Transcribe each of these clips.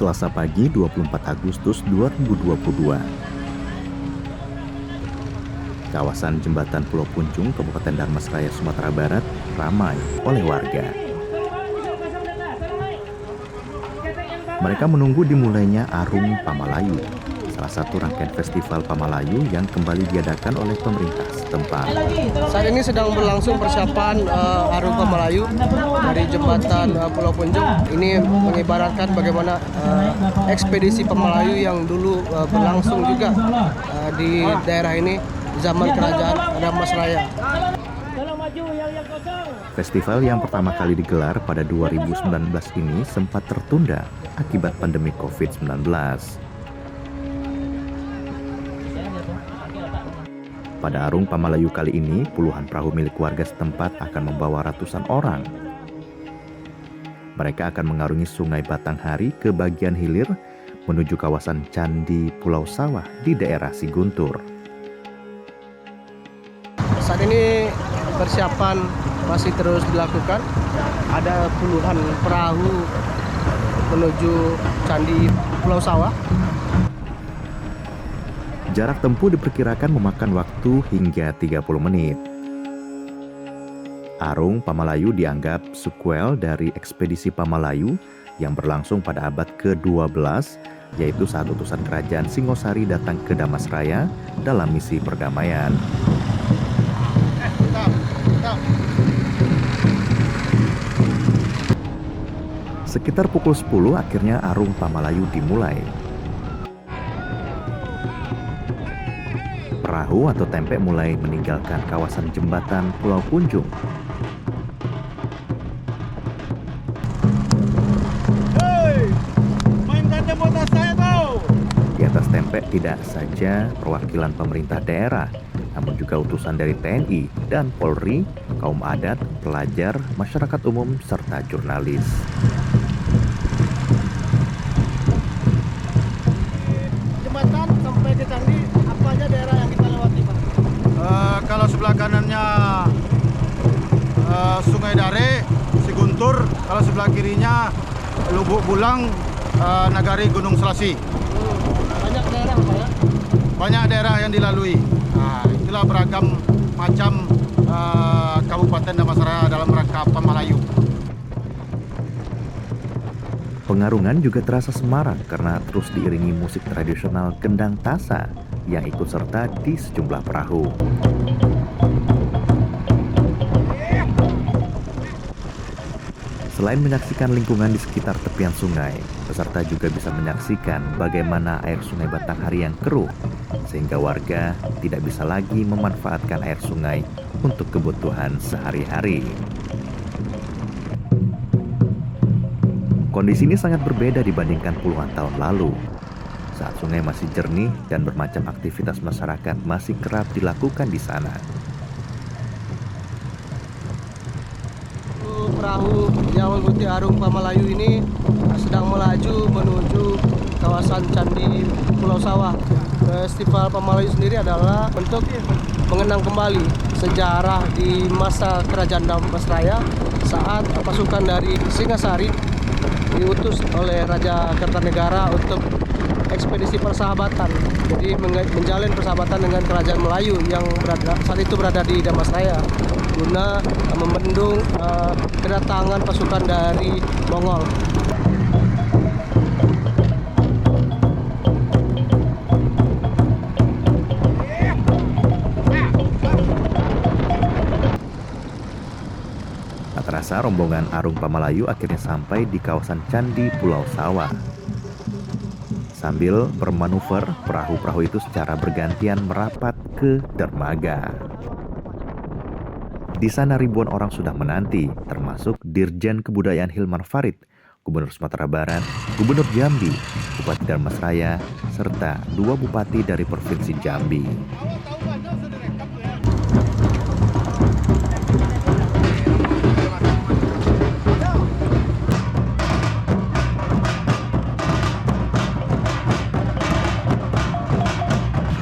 Selasa pagi 24 Agustus 2022. Kawasan Jembatan Pulau Punjung, Kabupaten Dharmasraya, Sumatera Barat ramai oleh warga. Mereka menunggu dimulainya Arung Pamalayu, salah satu rangkaian festival Pamalayu yang kembali diadakan oleh pemerintah setempat. Saat ini sedang berlangsung persiapan Arung Pamalayu dari Jembatan Pulau Punjung. Ini mengibaratkan bagaimana ekspedisi Pamalayu yang dulu berlangsung juga di daerah ini zaman kerajaan Dharmasraya. Festival yang pertama kali digelar pada 2019 ini sempat tertunda akibat pandemi COVID-19. Pada Arung Pamalayu kali ini, puluhan perahu milik warga setempat akan membawa ratusan orang. Mereka akan mengarungi Sungai Batanghari ke bagian hilir menuju kawasan Candi Pulau Sawah di daerah Siguntur. Saat ini persiapan masih terus dilakukan. Ada puluhan perahu menuju Candi Pulau Sawah. Jarak tempuh diperkirakan memakan waktu hingga 30 menit. Arung Pamalayu dianggap sequel dari ekspedisi Pamalayu yang berlangsung pada abad ke-12, yaitu saat utusan kerajaan Singosari datang ke Dharmasraya dalam misi perdamaian. Sekitar pukul 10 akhirnya Arung Pamalayu dimulai. Perahu atau tempe mulai meninggalkan kawasan jembatan Pulau Punjung. Di atas tempe tidak saja perwakilan pemerintah daerah, namun juga utusan dari TNI dan Polri, kaum adat, pelajar, masyarakat umum, serta jurnalis. Jembatan sampai ke Candi, apa aja daerah yang kita lewati, Pak? Kalau sebelah kanannya Sungai Dare, Siguntur. Kalau sebelah kirinya Lubuk Bulang, Nagari Gunung Selasi. Banyak daerah, Pak, ya? Banyak daerah yang dilalui. Nah, itulah beragam macam Kabupaten Dharmasraya dalam rangka Pamalayu. Pengarungan juga terasa semarak karena terus diiringi musik tradisional Kendang Tasa yang ikut serta di sejumlah perahu. Selain menyaksikan lingkungan di sekitar tepian sungai, peserta juga bisa menyaksikan bagaimana air Sungai Batanghari yang keruh, sehingga warga tidak bisa lagi memanfaatkan air sungai untuk kebutuhan sehari-hari. Kondisi ini sangat berbeda dibandingkan puluhan tahun lalu, saat sungai masih jernih dan bermacam aktivitas masyarakat masih kerap dilakukan di sana. Perahu yang mengikuti Arung Pamalayu ini sedang melaju menuju kawasan Candi Pulau Sawah. Festival Pamalayu sendiri adalah untuk mengenang kembali sejarah di masa kerajaan Dharmasraya saat pasukan dari Singasari diutus oleh Raja Kertanegara untuk ekspedisi persahabatan. Jadi menjalin persahabatan dengan kerajaan Melayu yang saat itu berada di Dharmasraya guna membendung kedatangan pasukan dari Mongol. Tak terasa rombongan Arung Pamalayu akhirnya sampai di kawasan Candi Pulau Sawah. Sambil bermanuver, perahu-perahu itu secara bergantian merapat ke dermaga. Di sana ribuan orang sudah menanti, termasuk Dirjen Kebudayaan Hilman Farid, Gubernur Sumatera Barat, Gubernur Jambi, Bupati Dharmasraya, serta 2 bupati dari Provinsi Jambi.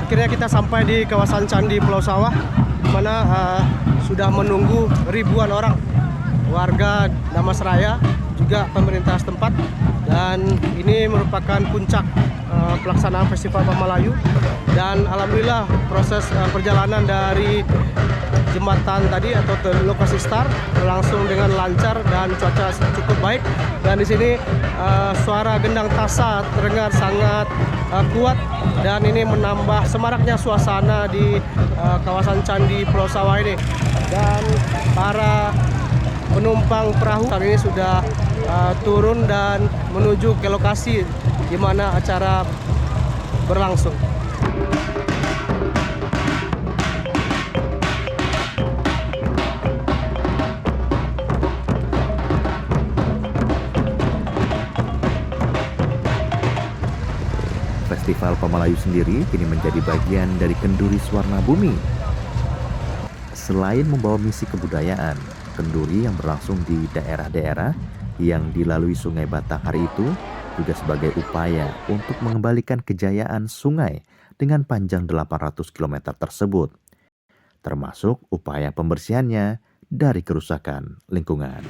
Akhirnya kita sampai di kawasan Candi Pulau Sawah, di mana sudah menunggu ribuan orang warga Dharmasraya, juga pemerintah setempat, dan ini merupakan puncak pelaksanaan Festival Pamalayu. Dan alhamdulillah proses perjalanan dari jembatan tadi atau ke lokasi start berlangsung dengan lancar dan cuaca cukup baik. Dan di sini suara gendang tasa terdengar sangat kuat, dan ini menambah semaraknya suasana di kawasan Candi Pulau Sawah ini. Dan para penumpang perahu saat ini sudah turun dan menuju ke lokasi di mana acara berlangsung. Festival Pamalayu sendiri kini menjadi bagian dari Kenduri Swarna Bumi. Selain membawa misi kebudayaan, kenduri yang berlangsung di daerah-daerah yang dilalui Sungai Batang hari itu juga sebagai upaya untuk mengembalikan kejayaan sungai dengan panjang 800 km tersebut, termasuk upaya pembersihannya dari kerusakan lingkungan.